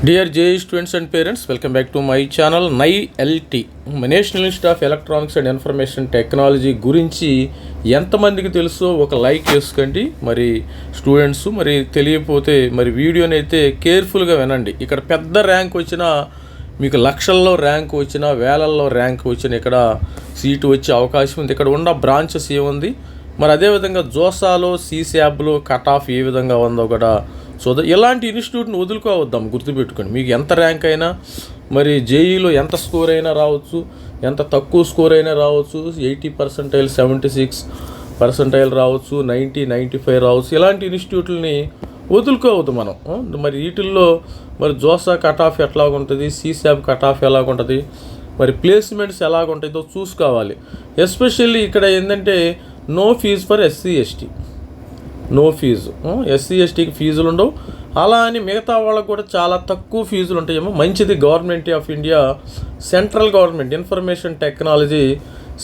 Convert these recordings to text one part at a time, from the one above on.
Dear JE students and parents, welcome back to my channel NILT. National institute of electronics and information technology గురించి ఎంతమందికి తెలుసో ఒక like చేసుకోండి. మరి students మరి తెలియకపోతే మరి వీడియోని అయితే కేర్ఫుల్గా వినండి. ఇక్కడ పెద్ద ర్యాంక్ వచ్చినా, మీకు లక్షల్లో ర్యాంక్ వచ్చినా, వేలల్లో ర్యాంక్ వచ్చినా ఇక్కడ సీటు వచ్చే అవకాశం ఉంది. ఇక్కడ ఉన్న బ్రాంచెస్ ఏముంది, మరి అదేవిధంగా జోసాలో సిశాబ్లో కట్ ఆఫ్ ఏ విధంగా ఉందో కూడా చూద్దాం. ఇలాంటి ఇన్స్టిట్యూట్ని వదులుకోవద్దాం, గుర్తుపెట్టుకోండి. మీకు ఎంత ర్యాంక్ అయినా, మరి జేఈలో ఎంత స్కోర్ అయినా రావచ్చు, ఎంత తక్కువ స్కోర్ అయినా రావచ్చు, 80%, 76% రావచ్చు, 90, 95 రావచ్చు. ఇలాంటి ఇన్స్టిట్యూట్లని వదులుకోవద్దు మనం. మరి వీటిల్లో మరి జోసా కట్ ఆఫ్ ఎట్లాగుంటుంది, సిశాబ్ కట్ ఆఫ్ ఎలాగుంటుంది, మరి ప్లేస్మెంట్స్ ఎలాగుంటుందో చూసుకోవాలి. ఎస్పెషల్లీ ఇక్కడ ఏంటంటే no fee for SC ST, no fee. SC ఎస్టీకి ఫీజులు ఉండవు. అలా అని మిగతా వాళ్ళకు కూడా చాలా తక్కువ ఫీజులు ఉంటాయేమో. మంచిది. Government of India, central government information technology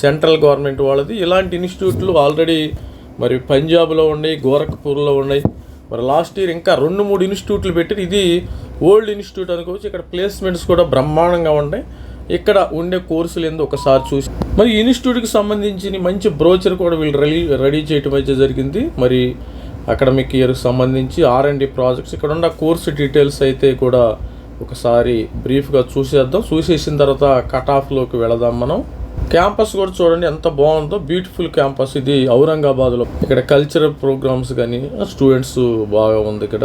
central government వాళ్ళది. ఇలాంటి ఇన్స్టిట్యూట్లు ఆల్రెడీ మరి పంజాబ్లో ఉన్నాయి, గోరఖ్పూర్లో ఉన్నాయి. మరి లాస్ట్ ఇయర్ ఇంకా 2-3 ఇన్స్టిట్యూట్లు పెట్టి, ఇది ఓల్డ్ ఇన్స్టిట్యూట్ అనుకోవచ్చు. ఇక్కడ ప్లేస్మెంట్స్ కూడా బ్రహ్మాండంగా ఉన్నాయి. ఇక్కడ ఉండే కోర్సులు ఏందో ఒకసారి చూసి, మరి ఇన్స్టిట్యూట్కి సంబంధించిన మంచి బ్రోచర్ కూడా వీళ్ళు రెడీ చేయటం అయితే జరిగింది. మరి అకాడమిక్ ఇయర్కి సంబంధించి R&D ప్రాజెక్ట్స్, ఇక్కడ ఉన్న కోర్సు డీటెయిల్స్ అయితే కూడా ఒకసారి బ్రీఫ్గా చూసేద్దాం. చూసేసిన తర్వాత కట్ ఆఫ్లోకి వెళదాం మనం. క్యాంపస్ కూడా చూడండి ఎంత బాగుందో, బ్యూటిఫుల్ క్యాంపస్ ఇది ఔరంగాబాద్లో. ఇక్కడ కల్చరల్ ప్రోగ్రామ్స్ కానీ స్టూడెంట్స్ బాగా ఉంది. ఇక్కడ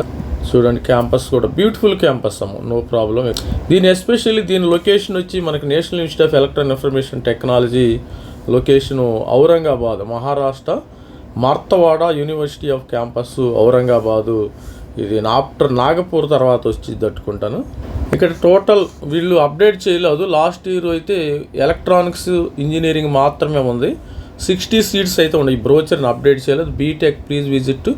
చూడండి క్యాంపస్ కూడా బ్యూటిఫుల్ క్యాంపస్ అమ్మ, నో ప్రాబ్లం. దీని ఎస్పెషల్లీ దీని లొకేషన్ వచ్చి మనకి national institute of electronic information technology location Aurangabad, Maharashtra, Marathwada university of campus Aurangabad. ఇది ఆఫ్టర్ నాగపూర్ తర్వాత వచ్చి తట్టుకుంటాను. ఇక్కడ టోటల్ వీళ్ళు అప్డేట్ చేయలేదు. లాస్ట్ ఇయర్ అయితే ఎలక్ట్రానిక్స్ ఇంజనీరింగ్ మాత్రమే ఉంది. 60 సీట్స్ అయితే ఉన్నాయి. ఈ బ్రోచర్ని అప్డేట్ చేయలేదు. బీటెక్ ప్లీజ్ విజిట్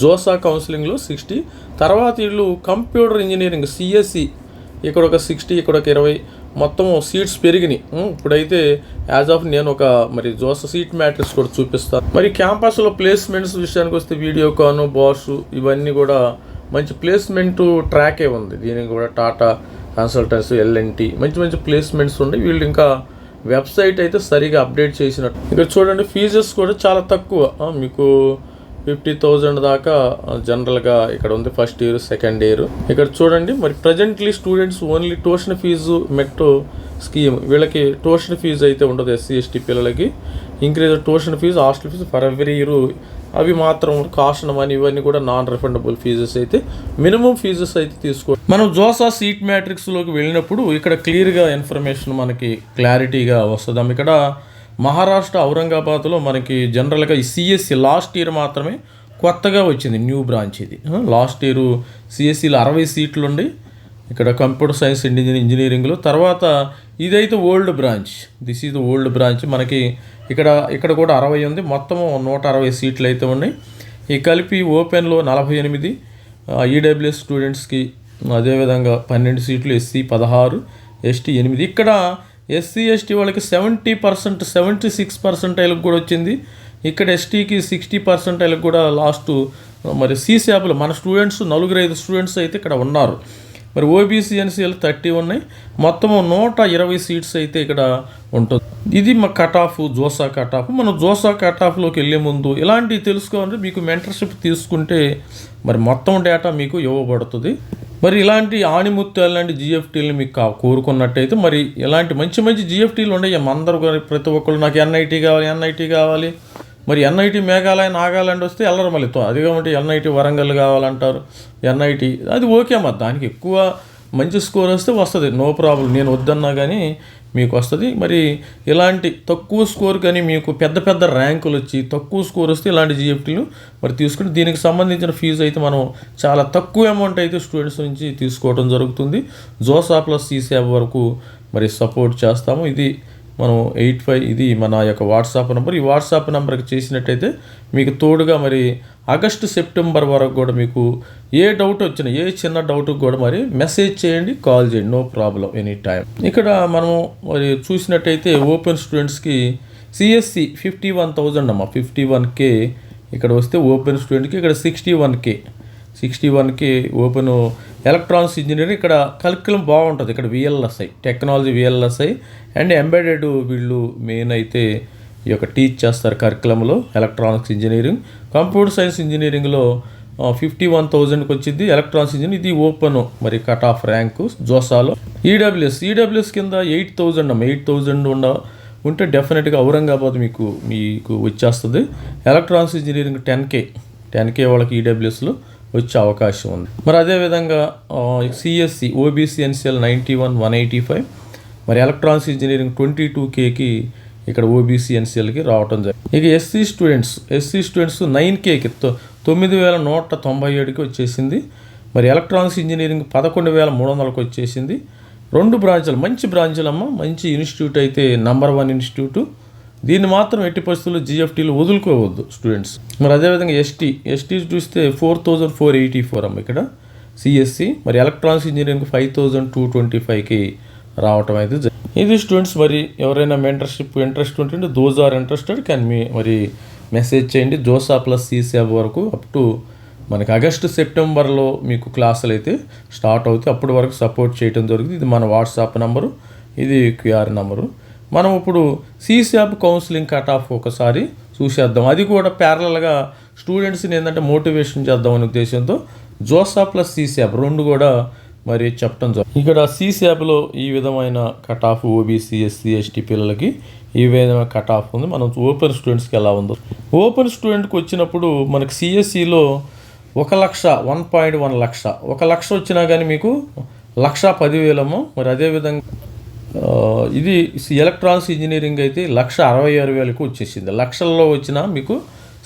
జోసా కౌన్సిలింగ్లో 60. తర్వాత వీళ్ళు కంప్యూటర్ ఇంజనీరింగ్ సిఎస్సి ఇక్కడ ఒక 60, ఇక్కడ ఒక 20, మొత్తం సీట్స్ పెరిగినాయి. ఇప్పుడైతే యాజ్ ఆఫ్ నేను ఒక మరి జోసా సీట్ మ్యాట్రిక్స్ కూడా చూపిస్తాను. మరి క్యాంపస్లో ప్లేస్మెంట్స్ విషయానికి వస్తే వీడియోకాన్, బాష్ ఇవన్నీ కూడా మంచి ప్లేస్మెంట్ ట్రాకే ఉంది. దీనికి కూడా టాటా కన్సల్టెన్సీ, LNT మంచి మంచి ప్లేస్మెంట్స్ ఉన్నాయి. వీళ్ళు ఇంకా వెబ్సైట్ అయితే సరిగా అప్డేట్ చేసినట్టు. ఇక్కడ చూడండి ఫీజెస్ కూడా చాలా తక్కువ, మీకు 50,000 దాకా జనరల్గా ఇక్కడ ఉంది. First year, second year. ఇక్కడ చూడండి మరి presently students only tuition fees metro scheme, వీళ్ళకి ట్యూషన్ ఫీజు అయితే ఉండదు. ఎస్సీ ఎస్టీ పిల్లలకి increase tuition fees, hostel fees for every year అవి మాత్రం. కాస్ట్ మనీ ఇవన్నీ కూడా నాన్ రిఫండబుల్ ఫీజెస్ అయితే, మినిమం ఫీజెస్ అయితే తీసుకో. మనం జోసా సీట్ మ్యాట్రిక్స్లోకి వెళ్ళినప్పుడు ఇక్కడ క్లియర్గా ఇన్ఫర్మేషన్ మనకి క్లారిటీగా వస్తుంది. ఇక్కడ మహారాష్ట్ర ఔరంగాబాద్లో మనకి జనరల్గా ఈ సిఎస్సి లాస్ట్ ఇయర్ మాత్రమే కొత్తగా వచ్చింది, న్యూ బ్రాంచ్ ఇది. లాస్ట్ ఇయర్ సిఎస్సిలో 60 సీట్లు ఉండి ఇక్కడ కంప్యూటర్ సైన్స్ అండ్ ఇంజనీరింగ్లో. తర్వాత ఇదైతే old branch, this is the old branch. మనకి ఇక్కడ కూడా 60 ఉంది. మొత్తం 160 సీట్లు అయితే ఉన్నాయి. ఈ కలిపి ఓపెన్లో 48, ఈడబ్ల్యూఎస్ స్టూడెంట్స్కి అదేవిధంగా 12 సీట్లు, ఎస్సీ 16, ఎస్టీ 8. ఇక్కడ ఎస్సీ ఎస్టీ వాళ్ళకి 70%, 76% కూడా వచ్చింది. ఇక్కడ ఎస్టీకి 60% కూడా లాస్ట్. మరి సిశాబ్లో మన స్టూడెంట్స్ 4-5 స్టూడెంట్స్ అయితే ఇక్కడ ఉన్నారు. మరి ఓబీసీ ఎన్సీఎల్ 30 ఉన్నాయి. మొత్తం 120 సీట్స్ అయితే ఇక్కడ ఉంటుంది. ఇది మా cut off, JoSAA cut of. మనం జోసా కట్ ఆఫ్లోకి వెళ్ళే ముందు ఇలాంటివి తెలుసుకోవాలంటే మీకు మెంటర్షిప్ తీసుకుంటే మరి మొత్తం డేటా మీకు ఇవ్వబడుతుంది. మరి ఇలాంటి ఆణిముత్యాలు లాంటి జిఎఫ్టీలు మీకు కోరుకున్నట్టయితే మరి ఇలాంటి మంచి మంచి జిఎఫ్టీలు ఉన్నాయి. అందరూ ప్రతి ఒక్కళ్ళు నాకు ఎన్ఐటీ కావాలి, మరి ఎన్ఐటీ మేఘాలయ, నాగాలాండ్ వస్తే వెళ్ళరు మళ్ళీ. అది కాబట్టి ఎన్ఐటీ వరంగల్ కావాలంటారు. ఎన్ఐటీ అది ఓకే అమ్మా, దానికి ఎక్కువ మంచి స్కోర్ వస్తే వస్తుంది, నో ప్రాబ్లం. నేను వద్దన్నా కానీ మీకు వస్తుంది. మరి ఇలాంటి తక్కువ స్కోర్ కానీ మీకు పెద్ద పెద్ద ర్యాంకులు వచ్చి తక్కువ స్కోర్ వస్తే ఇలాంటి జిఎఫ్టీలు మరి తీసుకుని దీనికి సంబంధించిన ఫీజు అయితే మనం చాలా తక్కువ అమౌంట్ అయితే స్టూడెంట్స్ నుంచి తీసుకోవడం జరుగుతుంది. జోసా ప్లస్ సిశాబ్ వరకు మరి సపోర్ట్ చేస్తాము. ఇది మనం 85, ఇది మన యొక్క వాట్సాప్ నెంబర్. ఈ వాట్సాప్ నెంబర్కి చేసినట్టయితే మీకు తోడుగా మరి ఆగస్టు, సెప్టెంబర్ వరకు కూడా మీకు ఏ డౌట్ వచ్చినా, ఏ చిన్న డౌట్కి కూడా మరి మెసేజ్ చేయండి, కాల్ చేయండి, నో ప్రాబ్లం, ఎనీ టైం. ఇక్కడ మనం మరి చూసినట్టయితే ఓపెన్ స్టూడెంట్స్కి సిఎస్సి 51,000 అమ్మ, 51K ఇక్కడ వస్తే ఓపెన్ స్టూడెంట్కి. ఇక్కడ 61K ఓపెన్ ఎలక్ట్రానిక్స్ ఇంజనీరింగ్ ఇక్కడ కరికులం బాగుంటుంది. ఇక్కడ VLSI technology, VLSI and embedded వీళ్ళు మెయిన్ అయితే ఈ యొక్క టీచ్ చేస్తారు కరికులంలో. ఎలక్ట్రానిక్స్ ఇంజనీరింగ్, కంప్యూటర్ సైన్స్ ఇంజనీరింగ్లో 51,000కి వచ్చింది ఎలక్ట్రానిక్స్ ఇంజనీరింగ్. ఇది ఓపెన్ మరి కట్ ఆఫ్ ర్యాంకు జోసాలో. ఈడబ్ల్యూఎస్ కింద 8,000 అమ్మ. 8,000 ఉంటే డెఫినెట్గా ఔరంగాబాద్ మీకు వచ్చేస్తుంది. ఎలక్ట్రానిక్స్ ఇంజనీరింగ్ 10K వాళ్ళకి ఈడబ్ల్యూఎస్లో వచ్చే అవకాశం ఉంది. మరి అదేవిధంగా సిఎస్సి ఓబీసీ ఎన్సిఎల్ 91, 185. మరి ఎలక్ట్రానిక్స్ ఇంజనీరింగ్ 22Kకి ఇక్కడ ఓబీసీ ఎన్సిఎల్కి రావటం జరిగింది. ఇక ఎస్సీ స్టూడెంట్స్ 9Kకి 9,197కి వచ్చేసింది. మరి ఎలక్ట్రానిక్స్ ఇంజనీరింగ్ 11,300కి వచ్చేసింది. 2 బ్రాంచ్లు, మంచి బ్రాంచ్లు అమ్మ, మంచి ఇన్స్టిట్యూట్ అయితే నంబర్ 1 ఇన్స్టిట్యూట్. దీన్ని మాత్రం ఎట్టి పరిస్థితుల్లో జిఎఫ్టీలో వదులుకోవద్దు స్టూడెంట్స్. మరి అదేవిధంగా ఎస్టీ చూస్తే 4,484 అమ్మ ఇక్కడ సిఎస్సి. మరి ఎలక్ట్రానిక్స్ ఇంజనీరింగ్ 5,225కి రావటం అయితే ఇది స్టూడెంట్స్. మరి ఎవరైనా మెంటర్షిప్ ఇంట్రెస్ట్ ఉంటుంటే దోస్ ఆర్ ఇంట్రెస్టెడ్ క్యాన్ మరి మెసేజ్ చేయండి. జోసా ప్లస్ సిసిఎఫ్ వరకు అప్ టు మనకి ఆగస్టు సెప్టెంబర్లో మీకు క్లాసులు అయితే స్టార్ట్ అవుతాయి. అప్పటి వరకు సపోర్ట్ చేయడం జరుగుతుంది. ఇది మన వాట్సాప్ నంబరు, ఇది క్యూఆర్ నంబరు. మనం ఇప్పుడు సిసిఎఫ్ కౌన్సిలింగ్ కట్ ఆఫ్ ఒకసారి చూసేద్దాం. అది కూడా ప్యారలల్గా స్టూడెంట్స్ని ఏంటంటే మోటివేషన్ చేద్దామనే ఉద్దేశంతో జోసా ప్లస్ సిసిఎఫ్ 2 కూడా మరి చెప్పడం జరుగుతుంది. ఇక్కడ సిసిఎఫ్లో ఈ విధమైన cut off OBC, SC, ST పిల్లలకి ఈ విధమైన కట్ ఆఫ్ ఉంది. మనం ఓపెన్ స్టూడెంట్స్కి ఎలా ఉందో, ఓపెన్ స్టూడెంట్కి వచ్చినప్పుడు మనకి సిఎస్సిలో 1,1.1 లక్ష 1 లక్ష వచ్చినా కానీ మీకు 1,10,000. మరి అదేవిధంగా ఇది ఎలక్ట్రానిక్స్ ఇంజనీరింగ్ అయితే 1,66,000కి వచ్చేసింది. లక్షల్లో వచ్చినా మీకు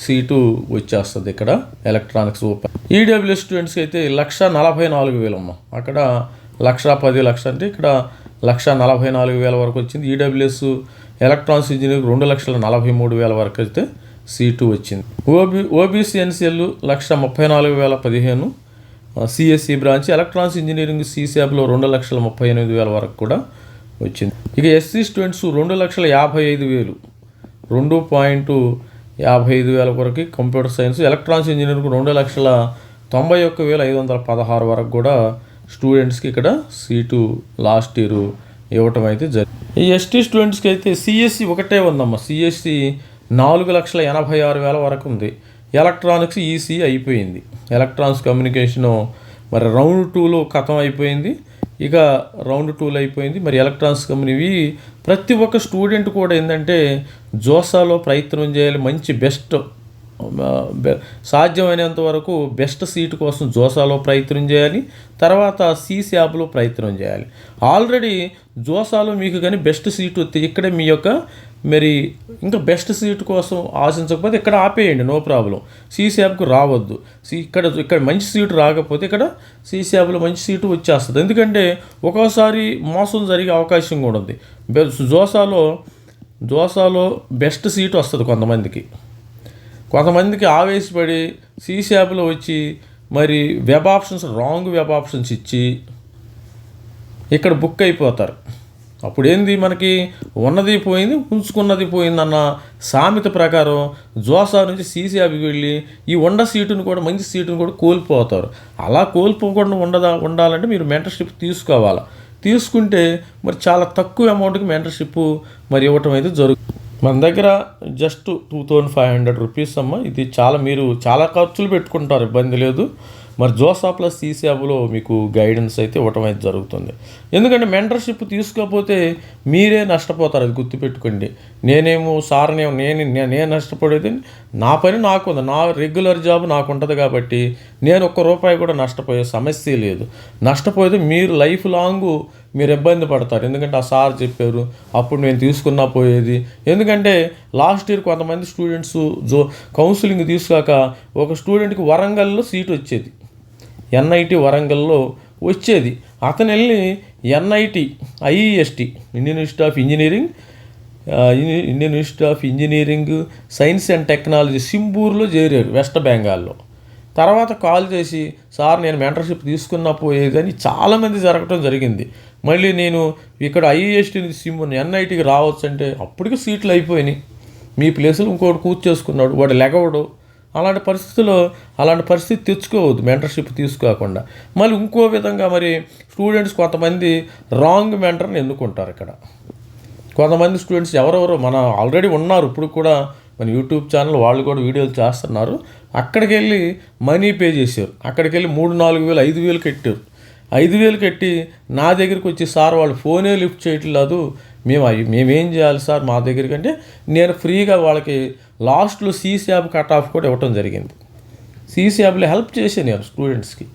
సీటు వచ్చేస్తుంది ఇక్కడ ఎలక్ట్రానిక్స్ ఓపెన్. ఈడబ్ల్యూఎస్ స్టూడెంట్స్కి అయితే 1,44,000 అక్కడ 1,10,000 అంటే ఇక్కడ 1,44,000 వరకు వచ్చింది. ఈడబ్ల్యూఎస్ ఎలక్ట్రానిక్స్ ఇంజనీరింగ్ 2,43,000 వరకు అయితే సీటు వచ్చింది. OBC NCL 1,34,015 CSE branch. Electronics engineering సిసిఎఫ్లో 2,38,000 వరకు కూడా వచ్చింది. ఇక ఎస్సీ స్టూడెంట్స్ 2,55,000 2.55,000 వరకు కంప్యూటర్ సైన్స్. ఎలక్ట్రానిక్స్ ఇంజనీరింగ్ 2,91,516 వరకు కూడా స్టూడెంట్స్కి ఇక్కడ సీటు లాస్ట్ ఇయర్ ఇవ్వటం అయితే జరిగింది. ఈ ఎస్టీ స్టూడెంట్స్కి అయితే సిఎస్సి ఒకటే ఉందమ్మా. సిఎస్సి 4,86,000 వరకు ఉంది. ఎలక్ట్రానిక్స్ ఈసీ అయిపోయింది. ఎలక్ట్రానిక్స్ కమ్యూనికేషను మరి రౌండ్ 2లో ఖతం అయిపోయింది. ఇక రౌండ్ 2లో అయిపోయింది. మరి ఎలక్ట్రానిక్స్ కంపెనీ ప్రతి ఒక్క స్టూడెంట్ కూడా ఏంటంటే జోసాలో ప్రయత్నం చేయాలి. మంచి బెస్ట్ సాధ్యమైనంత వరకు బెస్ట్ సీటు కోసం జోసాలో ప్రయత్నం చేయాలి. తర్వాత సిసిఎఫ్లో ప్రయత్నం చేయాలి. ఆల్రెడీ జోసాలో మీకు కానీ బెస్ట్ సీటు వస్తే ఇక్కడే మీ యొక్క మరి ఇంకా బెస్ట్ సీటు కోసం ఆశించకపోతే ఇక్కడ ఆపేయండి, నో ప్రాబ్లం. సిసిఎఫ్కు రావద్దు. ఇక్కడ మంచి సీటు రాకపోతే ఇక్కడ సిసిఎఫ్లో మంచి సీటు వచ్చేస్తుంది. ఎందుకంటే ఒక్కోసారి మోసం జరిగే అవకాశం కూడా ఉంది. జోసాలో బెస్ట్ సీటు వస్తుంది కొంతమందికి ఆవేశపడి సిసిఎఫ్లో వచ్చి మరి రాంగ్ వెబ్ ఆప్షన్స్ ఇచ్చి ఇక్కడ బుక్ అయిపోతారు. అప్పుడు ఏంది, మనకి ఉన్నది పోయింది, ఉంచుకున్నది పోయిందన్న సామెత ప్రకారం జోసా నుంచి సిసిఎఫ్కి వెళ్ళి ఈ సీటును కూడా మంచి సీటును కూడా కోల్పోతారు. అలా కోల్పోకుండా ఉండాలంటే మీరు మెంటర్షిప్ తీసుకోవాలి. తీసుకుంటే మరి చాలా తక్కువ అమౌంట్కి మెంటర్షిప్ మరి ఇవ్వటం అయితే జరుగుతుంది. మన దగ్గర జస్ట్ 2,500 రూపీస్ అమ్మ. ఇది మీరు చాలా ఖర్చులు పెట్టుకుంటారు, ఇబ్బంది లేదు. మరి జోసా ప్లస్ సిసిఎఫ్లో మీకు గైడెన్స్ అయితే ఇవ్వటం అయితే జరుగుతుంది. ఎందుకంటే మెంటర్షిప్ తీసుకోకపోతే మీరే నష్టపోతారు, అది గుర్తుపెట్టుకోండి. నేను నష్టపడేది నా పని నాకు ఉంది, నా రెగ్యులర్ జాబ్ నాకు ఉంటుంది కాబట్టి నేను ₹1 కూడా నష్టపోయే సమస్య లేదు. నష్టపోతే మీరు లైఫ్ లాంగ్ మీరు ఇబ్బంది పడతారు. ఎందుకంటే ఆ సార్ చెప్పారు అప్పుడు నేను తీసుకున్నా పోయేది. ఎందుకంటే లాస్ట్ ఇయర్ కొంతమంది స్టూడెంట్స్ కౌన్సిలింగ్ తీసుకోక ఒక స్టూడెంట్కి వరంగల్లో సీట్ వచ్చేది, ఎన్ఐటి వరంగల్లో వచ్చేది. అతను వెళ్ళి NIT IEST Indian institute of engineering science and technology సింబూర్లో చేరారు, వెస్ట్ బెంగాల్లో. తర్వాత కాల్ చేసి సార్ నేను మెంటర్షిప్ తీసుకున్నా పోయేదని చాలామంది జరగటం జరిగింది. మళ్ళీ నేను ఇక్కడ ఐఈఎస్టీని ఎన్ఐటికి రావచ్చు అంటే అప్పటికి సీట్లు అయిపోయినాయి. మీ ప్లేసులు ఇంకోటి కూర్చేసుకున్నాడు, వాడు లెగవడు. అలాంటి పరిస్థితి తెచ్చుకోవద్దు మెంటర్షిప్ తీసుకోకుండా. మళ్ళీ ఇంకో విధంగా మరి స్టూడెంట్స్ కొంతమంది రాంగ్ మెంటర్ని ఎన్నుకుంటారు. ఇక్కడ కొంతమంది స్టూడెంట్స్ ఎవరెవరో మన ఆల్రెడీ ఉన్నారు, ఇప్పుడు కూడా మన యూట్యూబ్ ఛానల్ వాళ్ళు కూడా వీడియోలు చేస్తున్నారు. అక్కడికి వెళ్ళి మనీ పే చేశారు, అక్కడికి వెళ్ళి 3,000, 4,000, 5,000 కట్టారు. 5,000 కట్టి నా దగ్గరికి వచ్చి, సార్ వాళ్ళు ఫోనే లిఫ్ట్ చేయట్లేదు, మేమేం చేయాలి సార్ మా దగ్గరికి అంటే, నేను ఫ్రీగా వాళ్ళకి లాస్ట్లో సీసాబ్ కట్ ఆఫ్ కూడా ఇవ్వటం జరిగింది. సీసాబ్లో హెల్ప్ చేశాను నేను స్టూడెంట్స్కి.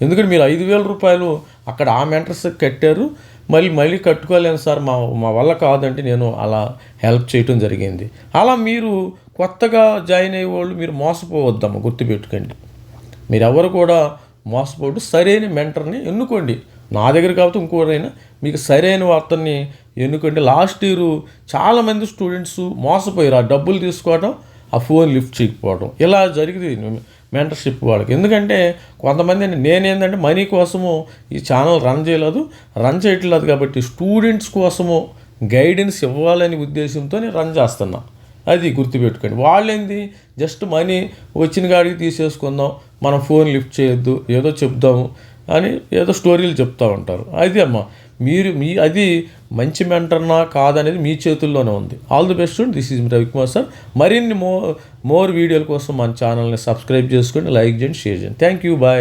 ఎందుకంటే మీరు 5,000 రూపాయలు అక్కడ ఆ మెంటర్స్కి కట్టారు, మళ్ళీ కట్టుకోలేను సార్, మా వల్ల కాదంటే నేను అలా హెల్ప్ చేయటం జరిగింది. అలా మీరు కొత్తగా జాయిన్ అయ్యే వాళ్ళు మీరు మోసపోవద్దమ్మా, గుర్తుపెట్టుకోండి. మీరు ఎవరు కూడా మోసపోవద్దు, సరైన మెంటర్ని ఎన్నుకోండి. నా దగ్గర కాబట్టి ఇంకోరైనా మీకు సరైన వార్తని ఎన్నుకోండి. లాస్ట్ ఇయర్ చాలామంది స్టూడెంట్స్ మోసపోయారు, ఆ డబ్బులు తీసుకోవడం, ఆ ఫోన్ లిఫ్ట్ చేయకపోవడం, ఇలా జరిగింది మెంటర్షిప్ వాళ్ళకి. ఎందుకంటే కొంతమంది నేనేంటంటే మనీ కోసము ఈ ఛానల్ రన్ చేయట్లేదు కాబట్టి స్టూడెంట్స్ కోసము గైడెన్స్ ఇవ్వాలనే ఉద్దేశంతో నేను రన్ చేస్తున్నా. అది గుర్తుపెట్టుకోండి. వాళ్ళేంది జస్ట్ మనీ వచ్చిన కాడికి తీసేసుకుందాం, మనం ఫోన్ లిఫ్ట్ చేయొద్దు, ఏదో చెప్దాము అని ఏదో స్టోరీలు చెప్తూ ఉంటారు. అది అమ్మ అది మంచి మెంటర్నా కాదనేది మీ చేతుల్లోనే ఉంది. All the best. This is Ravikumar sir. మరిన్ని మోర్ వీడియోల కోసం మన ఛానల్ని సబ్స్క్రైబ్ చేసుకోండి, లైక్ చేయండి, షేర్ చేయండి. Thank you, bye.